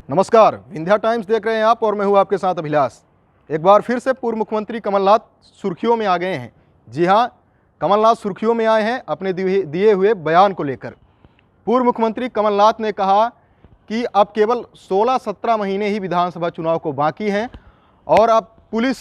नमस्कार, विंध्या टाइम्स देख रहे हैं आप और मैं हूं आपके साथ अभिलाष। एक बार फिर से पूर्व मुख्यमंत्री कमलनाथ सुर्खियों में आ गए हैं। जी हां, कमलनाथ सुर्खियों में आए हैं अपने दिए हुए बयान को लेकर। पूर्व मुख्यमंत्री कमलनाथ ने कहा कि अब केवल 16-17 महीने ही विधानसभा चुनाव को बाकी हैं और अब पुलिस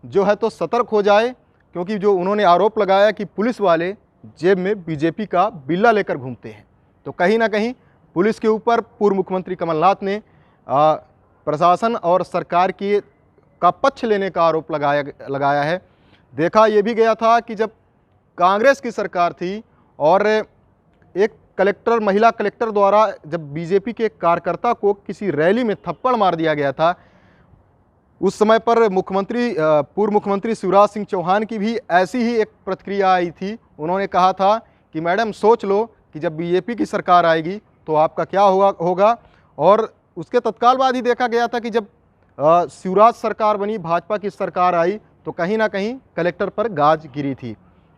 जो है तो सतर्क हो जाए, क्योंकि जो उन्होंने आरोप लगाया कि पुलिस वाले जेब में बीजेपी का बिल्ला लेकर घूमते हैं। तो कहीं ना कहीं पुलिस के ऊपर पूर्व मुख्यमंत्री कमलनाथ ने प्रशासन और सरकार का पक्ष लेने का आरोप लगाया है। देखा ये भी गया था कि जब कांग्रेस की सरकार थी और एक महिला कलेक्टर द्वारा जब बीजेपी के कार्यकर्ता को किसी रैली में थप्पड़ मार दिया गया था, उस समय पर पूर्व मुख्यमंत्री शिवराज सिंह चौहान की भी ऐसी ही एक प्रतिक्रिया आई थी। उन्होंने कहा था कि मैडम सोच लो कि जब बीजेपी की सरकार आएगी तो आपका क्या होगा। और उसके तत्काल बाद ही देखा गया था कि जब शिवराज सरकार बनी, भाजपा की सरकार आई, तो कहीं ना कहीं कलेक्टर पर गाज गिरी थी।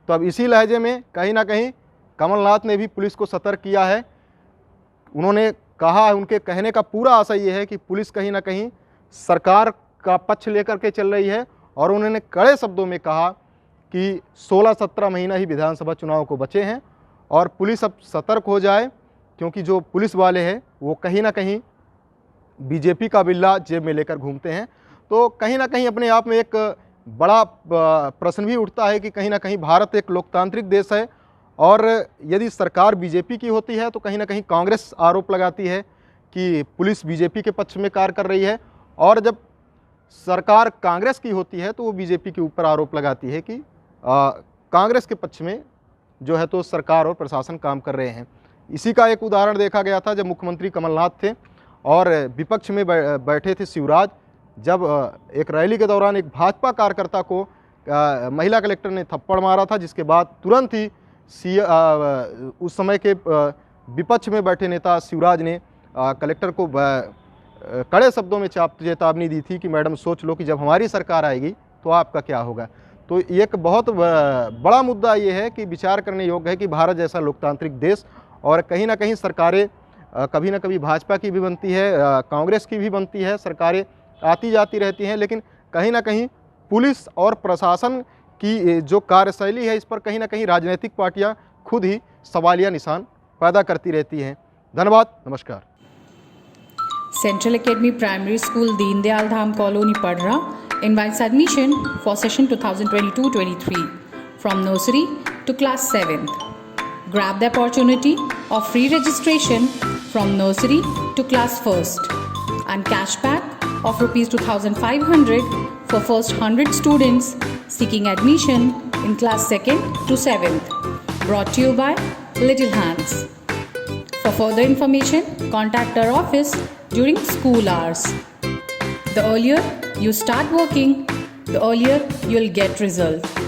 तो अब इसी लहजे में कहीं ना कहीं कमलनाथ ने भी पुलिस को सतर्क किया है। उन्होंने कहा, उनके कहने का पूरा आशय ये है कि पुलिस कहीं ना कहीं सरकार का पक्ष लेकर के चल रही है और उन्होंने कड़े शब्दों में कहा कि 16-17 महीना ही विधानसभा चुनाव को बचे हैं और पुलिस अब सतर्क हो जाए, क्योंकि जो पुलिस वाले हैं वो कहीं ना कहीं बीजेपी का बिल्ला जेब में लेकर घूमते हैं। तो कहीं ना कहीं अपने आप में एक बड़ा प्रश्न भी उठता है कि कहीं ना कहीं भारत एक लोकतांत्रिक देश है और यदि सरकार बीजेपी की होती है तो कहीं ना कहीं कांग्रेस आरोप लगाती है कि पुलिस बीजेपी के पक्ष में कार्य कर रही है, और जब सरकार कांग्रेस की होती है तो वो बीजेपी के ऊपर आरोप लगाती है कि कांग्रेस के पक्ष में जो है तो सरकार और प्रशासन काम कर रहे हैं। इसी का एक उदाहरण देखा गया था जब मुख्यमंत्री कमलनाथ थे और विपक्ष में बैठे थे शिवराज। जब एक रैली के दौरान एक भाजपा कार्यकर्ता को महिला कलेक्टर ने थप्पड़ मारा था, जिसके बाद तुरंत ही उस समय के विपक्ष में बैठे नेता शिवराज ने कलेक्टर को कड़े शब्दों में चेतावनी दी थी कि मैडम सोच लो कि जब हमारी सरकार आएगी तो आपका क्या होगा। तो एक बहुत बड़ा मुद्दा ये है कि विचार करने योग्य है कि भारत जैसा लोकतांत्रिक देश, और कहीं ना कहीं सरकारें कभी ना कभी भाजपा की भी बनती है, कांग्रेस की भी बनती है, सरकारें आती जाती रहती हैं, लेकिन कहीं ना कहीं पुलिस और प्रशासन की जो कार्यशैली है इस पर कहीं ना कहीं राजनीतिक पार्टियां खुद ही सवालिया निशान पैदा करती रहती हैं। धन्यवाद, नमस्कार। Central Academy Primary School, Deen Dayal Dham Colony, Padra invites admission for session 2022-23 from nursery to class 7th. Grab the opportunity of free registration from nursery to class 1st and cashback of Rs 2,500 for first 100 students seeking admission in class 2nd to 7th. Brought to you by Little Hands. For further information, contact our office during school hours. The earlier you start working, the earlier you'll get results.